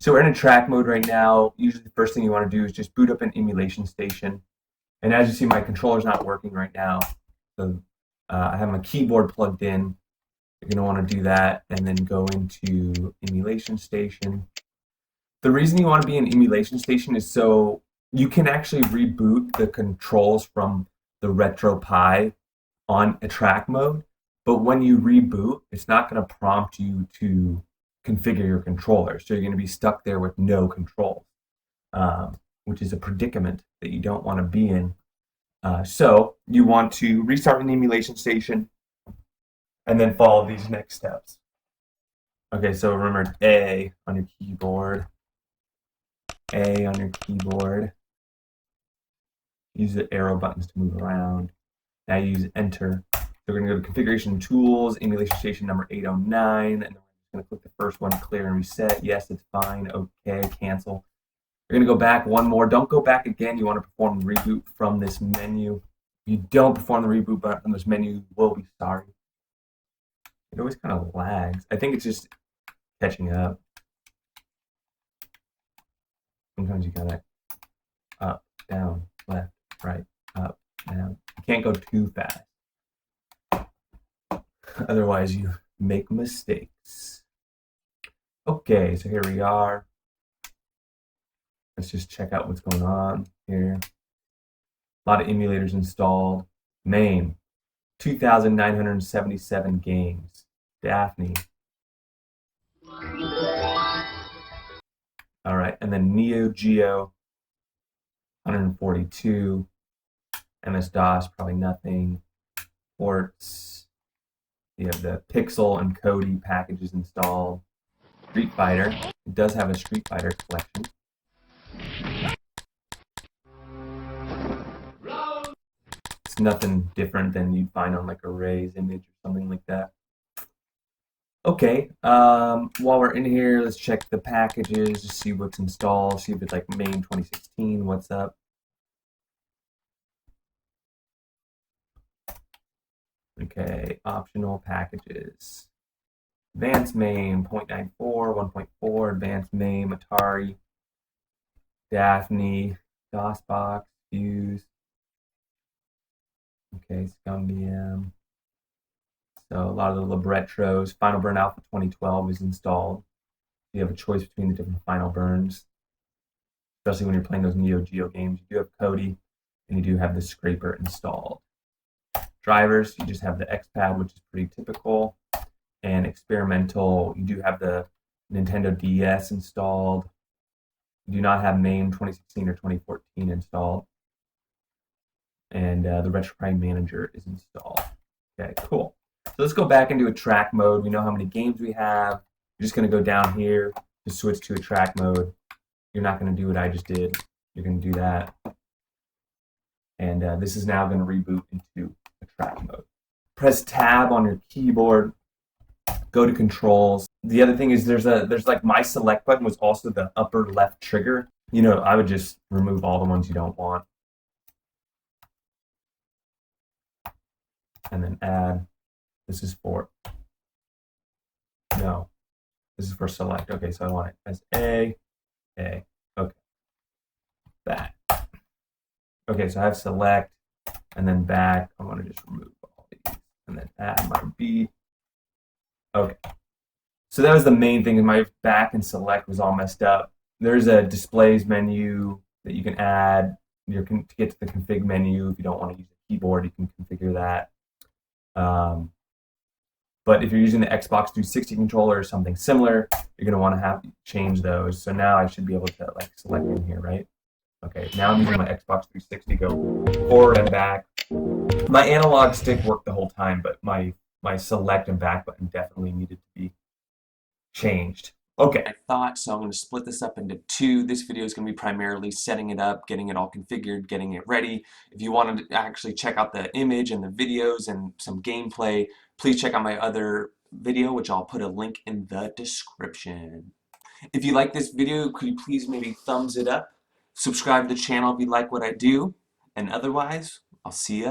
So we're in a track mode right now. Usually the first thing you want to do is just boot up an Emulation Station. And as you see, my controller's not working right now. So I have my keyboard plugged in. You're going to want to do that and then go into Emulation Station. The reason you want to be in Emulation Station is so you can actually reboot the controls from the RetroPie on a track mode. But when you reboot, it's not going to prompt you to configure your controller. So you're going to be stuck there with no control, which is a predicament that you don't want to be in. So you want to restart an Emulation Station and then follow these next steps. Okay, so remember A on your keyboard. A on your keyboard. Use the arrow buttons to move around. Now use Enter. So we're going to go to Configuration Tools, Emulation Station number 809, and then we're going to click the first one, Clear and Reset. Yes, it's fine. Okay, cancel. You're going to go back one more. Don't go back again. You want to perform the reboot from this menu. If you don't perform the reboot button from this menu, you will be sorry. It always kind of lags. I think it's just catching up. Sometimes you gotta up, down, left, right, up, down. You can't go too fast. Otherwise, you make mistakes. Okay, so here we are. Let's just check out what's going on here. A lot of emulators installed. Main, 2,977 games. Daphne. All right, and then Neo Geo, 142. MS-DOS, probably nothing. Ports. You have the Pixel and Kodi packages installed. Street Fighter. It does have a Street Fighter collection. It's nothing different than you'd find on like a reys image or something like that. Okay, while we're in here, let's check the packages to see what's installed, see if it's like main 2016, what's up. Okay, optional packages. Advanced main, 0.94, 1.4, advanced main, Atari, Daphne, DOSBox, Fuse. Okay, Scumbium. So a lot of the librettos. Final Burn Alpha 2012 is installed. You have a choice between the different Final Burns, especially when you're playing those Neo Geo games. You do have Kodi, and you do have the scraper installed. Drivers, you just have the X-Pad, which is pretty typical. And experimental, you do have the Nintendo DS installed. You do not have MAME 2016 or 2014 installed. And the RetroPie Manager is installed. Okay, cool. So let's go back into a track mode. We know how many games we have. You're just going to go down here to switch to a track mode. You're not going to do what I just did. You're going to do that. And this is now going to reboot into a track mode. Press Tab on your keyboard. Go to Controls. The other thing is there's like my select button was also the upper left trigger. You know, I would just remove all the ones you don't want. And then add. This is for, no, this is for select. Okay, so I want it as A, okay, back. Okay, so I have select, and then back. I want to just remove all these, and then add my B. Okay, so that was the main thing. My back and select was all messed up. There's a displays menu that you can add to get to the config menu. If you don't want to use a keyboard, you can configure that. But if you're using the Xbox 360 controller or something similar, you're going to want to change those. So now I should be able to like select in here, right? Okay, now I'm using my Xbox 360, go forward and back. My analog stick worked the whole time, but my select and back button definitely needed to be changed. Okay. I thought, so I'm going to split this up into two. This video is going to be primarily setting it up, getting it all configured, getting it ready. If you wanted to actually check out the image and the videos and some gameplay, please check out my other video, which I'll put a link in the description. If you like this video, could you please maybe thumbs it up? Subscribe to the channel if you like what I do. And otherwise, I'll see ya